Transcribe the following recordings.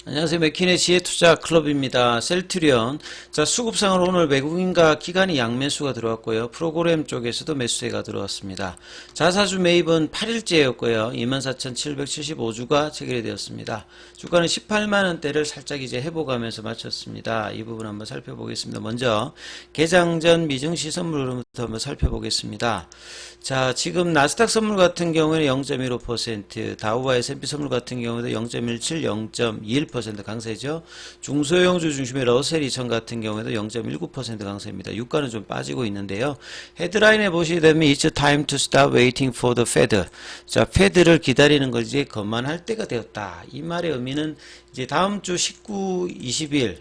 안녕하세요. 맥킨의 지혜투자 클럽입니다. 셀트리온. 자, 수급상으로 오늘 외국인과 기관이 양매수가 들어왔고요. 프로그램 쪽에서도 매수세가 들어왔습니다. 자사주 매입은 8일째였고요. 24,775주가 체결이 되었습니다. 주가는 18만원대를 살짝 이제 회복하면서 마쳤습니다. 이 부분 한번 살펴보겠습니다. 먼저 개장 전 미증시 선물부터 한번 살펴보겠습니다. 자, 지금 나스닥 선물 같은 경우에는 0.15%, 다우와 S&P 선물 같은 경우에도 0.17, 0.21% 강세죠. 중소형주 중심의 러셀 2000 같은 경우에도 0.19% 강세입니다. 유가는 좀 빠지고 있는데요. 헤드라인에 보시게 되면 It's time to stop waiting for the Fed. 자, Fed를 기다리는 걸 이제 그만할 때가 되었다. 이 말의 의미는 이제 다음 주 19, 20일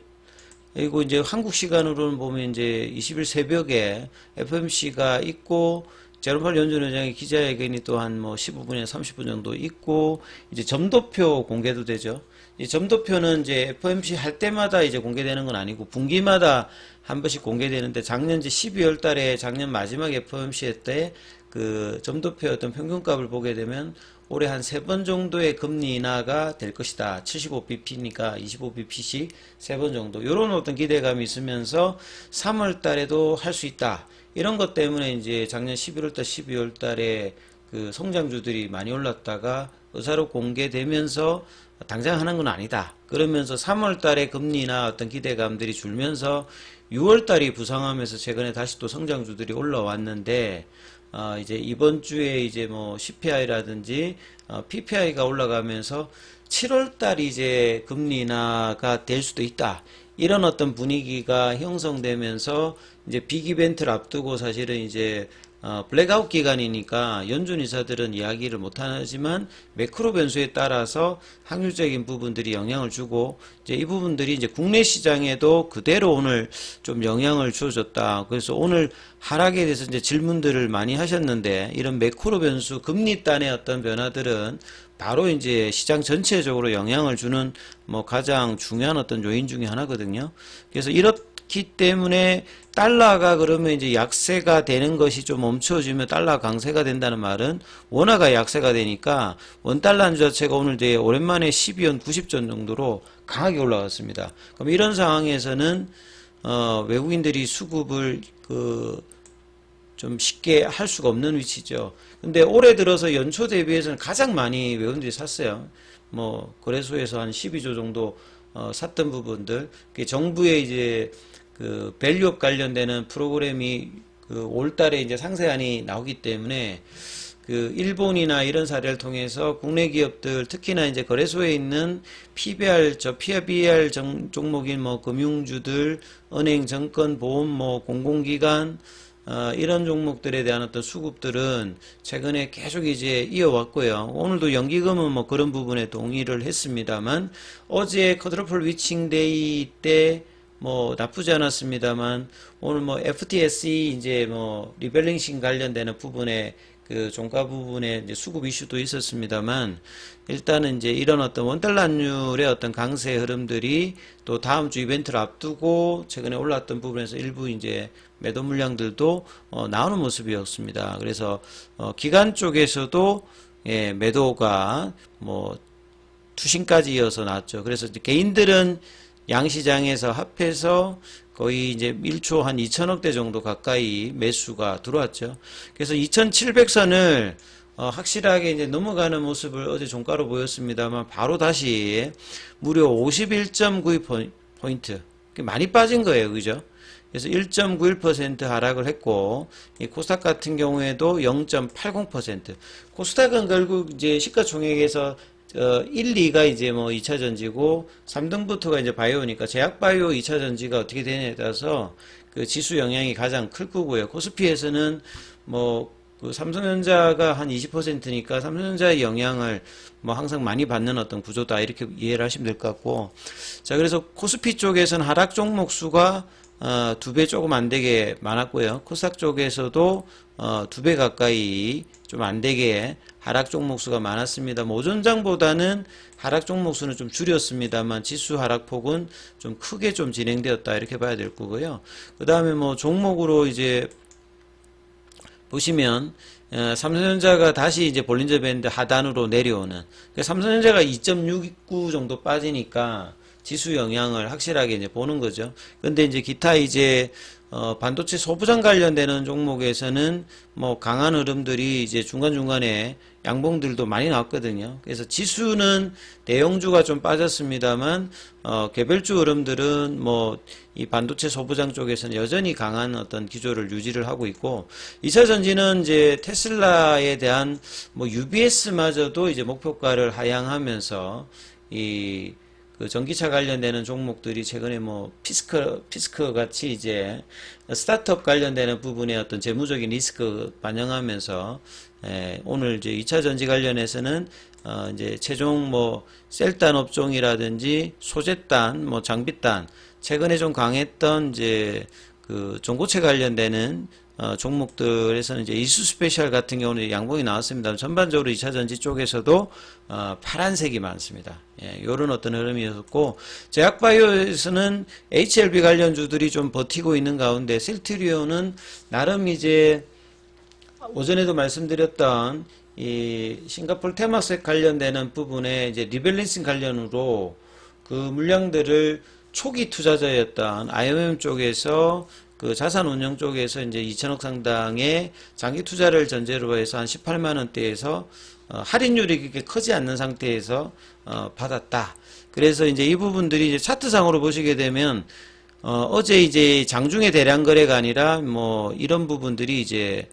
그리고 이제 한국 시간으로는 보면 이제 20일 새벽에 FOMC가 있고 제롬 연준 의장의 기자회견이 또 한 뭐 15분에서 30분 정도 있고 이제 점도표 공개도 되죠. 이 점도표는 이제 FOMC 할 때마다 이제 공개되는 건 아니고 분기마다 한 번씩 공개되는데 작년 이제 12월 달에 작년 마지막 FOMC 때 그 점도표 어떤 평균값을 보게 되면 올해 한 3번 정도의 금리 인하가 될 것이다. 75bp니까 25bp씩 3번 정도. 이런 어떤 기대감이 있으면서 3월 달에도 할 수 있다. 이런 것 때문에 이제 작년 11월달, 12월달에 그 성장주들이 많이 올랐다가 의사로 공개되면서 당장 하는 건 아니다. 그러면서 3월달에 금리나 어떤 기대감들이 줄면서 6월달이 부상하면서 최근에 다시 또 성장주들이 올라왔는데 이제 이번 주에 이제 뭐 CPI라든지 PPI가 올라가면서 7월달이 이제 금리 인하가 될 수도 있다. 이런 어떤 분위기가 형성되면서 이제 빅 이벤트를 앞두고 사실은 이제 블랙아웃 기간이니까 연준 이사들은 이야기를 못하지만 매크로 변수에 따라서 확률적인 부분들이 영향을 주고 이제 이 부분들이 이제 국내 시장에도 그대로 오늘 좀 영향을 주어졌다. 그래서 오늘 하락에 대해서 이제 질문들을 많이 하셨는데 이런 매크로 변수 금리 단의 어떤 변화들은 바로 이제 시장 전체적으로 영향을 주는 뭐 가장 중요한 어떤 요인 중에 하나거든요. 그래서 이렇기 때문에 달러가 그러면 이제 약세가 되는 것이 좀 멈춰지면 달러 강세가 된다는 말은 원화가 약세가 되니까 원달러 안주 자체가 오늘 이제 오랜만에 12원 90전 정도로 강하게 올라갔습니다. 그럼 이런 상황에서는 외국인들이 수급을 좀 쉽게 할 수가 없는 위치죠. 근데 올해 들어서 연초 대비해서는 가장 많이 외국인들이 샀어요. 뭐 거래소에서 한 12조 정도 샀던 부분들, 정부의 이제 그 밸류업 관련되는 프로그램이 그 올달에 이제 상세안이 나오기 때문에 그 일본이나 이런 사례를 통해서 국내 기업들 특히나 이제 거래소에 있는 PBR 종목인 뭐 금융주들, 은행, 증권, 보험, 뭐 공공기관 이런 종목들에 대한 어떤 수급들은 최근에 계속 이제 이어왔고요. 오늘도 연기금은 뭐 그런 부분에 동의를 했습니다만 어제 쿼드러플 위칭데이 때 뭐 나쁘지 않았습니다만 오늘 뭐 FTSE 이제 뭐 리밸런싱 관련되는 부분에 그 종가 부분에 이제 수급 이슈도 있었습니다만 일단은 이제 이런 어떤 원달러 환율의 어떤 강세 흐름들이 또 다음 주 이벤트를 앞두고 최근에 올랐던 부분에서 일부 이제 매도 물량들도 나오는 모습이었습니다. 그래서 기관 쪽에서도 예, 매도가 뭐 투신까지 이어서 나왔죠. 그래서 이제 개인들은 양시장에서 합해서 거의 이제 1초 한 2천억대 정도 가까이 매수가 들어왔죠. 그래서 2700선을 확실하게 이제 넘어가는 모습을 어제 종가로 보였습니다만 바로 다시 무려 51.92포인트 많이 빠진 거예요. 그죠? 그래서 1.91% 하락을 했고 이 코스닥 같은 경우에도 0.80%. 코스닥은 결국 이제 시가총액에서 1, 2가 이제 뭐 2차 전지고 3등부터가 이제 바이오니까 제약바이오 2차 전지가 어떻게 되냐에 따라서 그 지수 영향이 가장 클 거고요. 코스피에서는 뭐 그 삼성전자가 한 20%니까 삼성전자의 영향을 뭐 항상 많이 받는 어떤 구조다 이렇게 이해를 하시면 될 것 같고 자 그래서 코스피 쪽에서는 하락 종목 수가 2배 조금 안 되게 많았고요. 코스닥 쪽에서도 2배 가까이 좀 안 되게 하락 종목 수가 많았습니다. 오전장보다는 하락 종목 수는 좀 줄였습니다만 지수 하락폭은 좀 크게 좀 진행되었다 이렇게 봐야 될 거고요. 그 다음에 뭐 종목으로 이제 보시면 삼성전자가 다시 이제 볼린저 밴드 하단으로 내려오는, 그러니까 삼성전자가 2.69 정도 빠지니까 지수 영향을 확실하게 이제 보는 거죠. 근데 이제 기타 이제 반도체 소부장 관련되는 종목에서는 뭐 강한 흐름들이 이제 중간중간에 양봉들도 많이 나왔거든요. 그래서 지수는 대형주가 좀 빠졌습니다만 개별주 흐름들은 뭐 이 반도체 소부장 쪽에서는 여전히 강한 어떤 기조를 유지를 하고 있고, 2차 전지는 이제 테슬라에 대한 뭐 UBS마저도 이제 목표가를 하향하면서 그 전기차 관련되는 종목들이 최근에 뭐 피스크 같이 이제 스타트업 관련되는 부분의 어떤 재무적인 리스크 반영하면서 오늘 이제 2차 전지 관련해서는 이제 최종 뭐 셀단 업종이라든지 소재단, 뭐 장비단, 최근에 좀 강했던 이제 그 전고체 관련되는 종목들에서는 이제 이수 스페셜 같은 경우는 양봉이 나왔습니다. 전반적으로 2차 전지 쪽에서도 파란색이 많습니다. 예, 요런 어떤 흐름이었고, 제약바이오에서는 HLB 관련주들이 좀 버티고 있는 가운데 셀트리온은 나름 이제 오전에도 말씀드렸던 이 싱가포르 테마색 관련되는 부분에 이제 리밸런싱 관련으로 그 물량들을 초기 투자자였던 IMM 쪽에서 그 자산운용 쪽에서 이제 2천억 상당의 장기 투자를 전제로 해서 한 18만 원대에서 할인율이 그렇게 크지 않는 상태에서 받았다. 그래서 이제 이 부분들이 이제 차트상으로 보시게 되면 어제 이제 장중에 대량 거래가 아니라 뭐 이런 부분들이 이제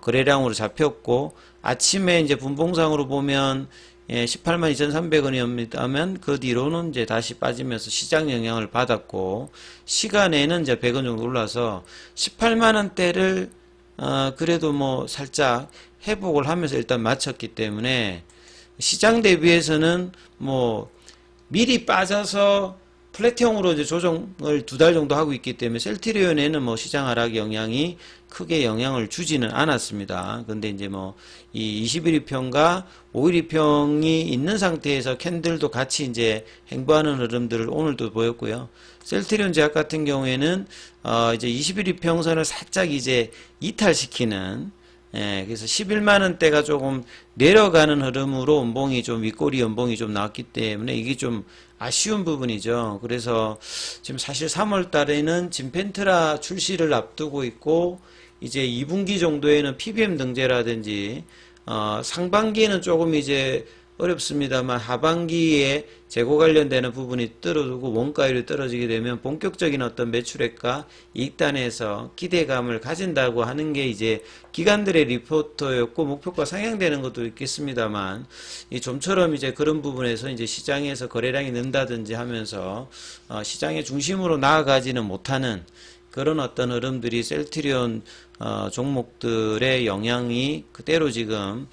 거래량으로 잡혔고, 아침에 이제 분봉상으로 보면 18만 2,300원이었다면 그 뒤로는 이제 다시 빠지면서 시장 영향을 받았고, 시간에는 이제 100원 정도 올라서 18만 원대를 그래도 뭐 살짝 회복을 하면서 일단 마쳤기 때문에 시장 대비해서는 뭐 미리 빠져서 플랫형으로 이제 조정을 2달 정도 하고 있기 때문에 셀트리온에는 뭐 시장 하락 영향이 크게 영향을 주지는 않았습니다. 근데 이제 뭐 이 21일평과 5일이평이 있는 상태에서 캔들도 같이 이제 행보하는 흐름들을 오늘도 보였고요. 셀트리온 제약 같은 경우에는 이제 21일평선을 살짝 이제 이탈시키는, 그래서 11만 원대가 조금 내려가는 흐름으로 연봉이 좀 윗꼬리 연봉이 좀 나왔기 때문에 이게 좀 아쉬운 부분이죠. 그래서 지금 사실 3월 달에는 진펜트라 출시를 앞두고 있고, 이제 2분기 정도에는 PBM 등재라든지 상반기에는 조금 이제 어렵습니다만 하반기에 재고 관련되는 부분이 떨어지고 원가율이 떨어지게 되면 본격적인 어떤 매출액과 이익단에서 기대감을 가진다고 하는 게 이제 기관들의 리포터였고, 목표가 상향되는 것도 있겠습니다만 이 좀처럼 이제 그런 부분에서 이제 시장에서 거래량이 는다든지 하면서 시장의 중심으로 나아가지는 못하는 그런 어떤 흐름들이 셀트리온 종목들의 영향이 그대로 지금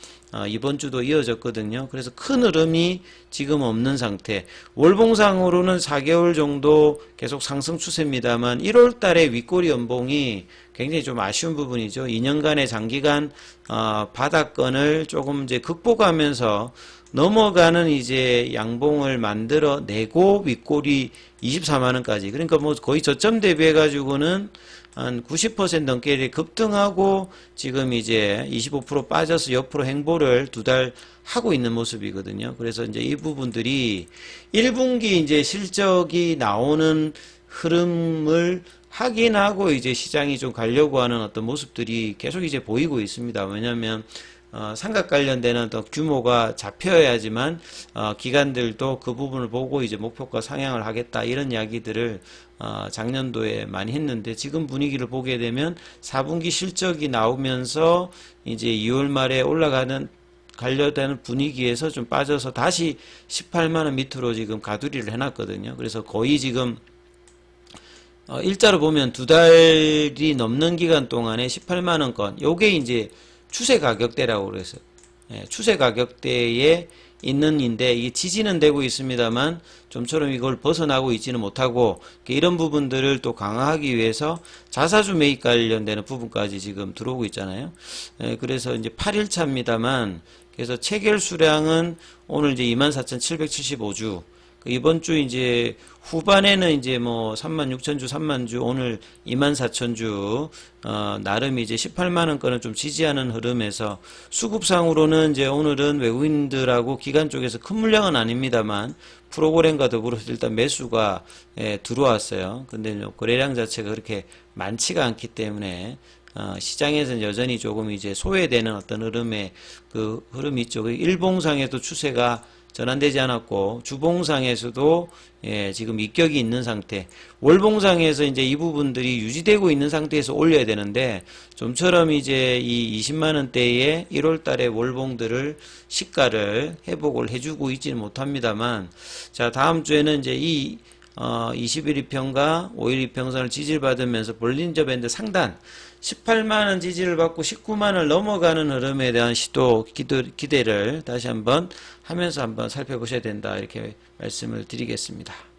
이번 주도 이어졌거든요. 그래서 큰 흐름이 지금 없는 상태. 월봉상으로는 4개월 정도 계속 상승 추세입니다만 1월 달에 윗꼬리 연봉이 굉장히 좀 아쉬운 부분이죠. 2년간의 장기간 바닥권을 조금 이제 극복하면서 넘어가는 이제 양봉을 만들어 내고 윗꼬리 24만 원까지. 그러니까 뭐 거의 저점 대비해 가지고는 한 90% 넘게 급등하고 지금 이제 25% 빠져서 옆으로 행보를 2달 하고 있는 모습이거든요. 그래서 이제 이 부분들이 1분기 이제 실적이 나오는 흐름을 확인하고 이제 시장이 좀 가려고 하는 어떤 모습들이 계속 이제 보이고 있습니다. 왜냐하면 삼각 관련되는 어떤 규모가 잡혀야지만 기관들도 그 부분을 보고 이제 목표가 상향을 하겠다 이런 이야기들을 작년도에 많이 했는데, 지금 분위기를 보게 되면 4분기 실적이 나오면서 이제 2월 말에 올라가는 관련되는 분위기에서 좀 빠져서 다시 18만 원 밑으로 지금 가두리를 해놨거든요. 그래서 거의 지금 일자로 보면 2달이 넘는 기간 동안에 18만 원권, 요게 이제 추세 가격대라고 그래서 추세 가격대에 있는인데 이게 지지는 되고 있습니다만 좀처럼 이걸 벗어나고 있지는 못하고, 이런 부분들을 또 강화하기 위해서 자사주 매입 관련되는 부분까지 지금 들어오고 있잖아요. 그래서 이제 8일차입니다만, 그래서 체결 수량은 오늘 이제 24,775주, 이번 주 이제 후반에는 이제 뭐 36,000주, 3만주, 오늘 24,000주, 나름 이제 18만원권은 좀 지지하는 흐름에서 수급상으로는 이제 오늘은 외국인들하고 기관 쪽에서 큰 물량은 아닙니다만 프로그램과 더불어서 일단 매수가 들어왔어요. 근데 거래량 자체가 그렇게 많지가 않기 때문에 시장에서는 여전히 조금 이제 소외되는 어떤 흐름의 그 흐름이 있죠. 일봉상에도 추세가 전환되지 않았고 주봉상에서도 지금 입격이 있는 상태. 월봉상에서 이제 이 부분들이 유지되고 있는 상태에서 올려야 되는데 좀처럼 이제 이 20만 원대의 1월 달에 월봉들을 시가를 회복을 해주고 있지는 못합니다만 자, 다음 주에는 이제 이 20일 이평과 5일 이평선을 지지를 받으면서 볼린저 밴드 상단 18만원 지지를 받고 19만원을 넘어가는 흐름에 대한 기대를 다시 한번 하면서 한번 살펴보셔야 된다 이렇게 말씀을 드리겠습니다.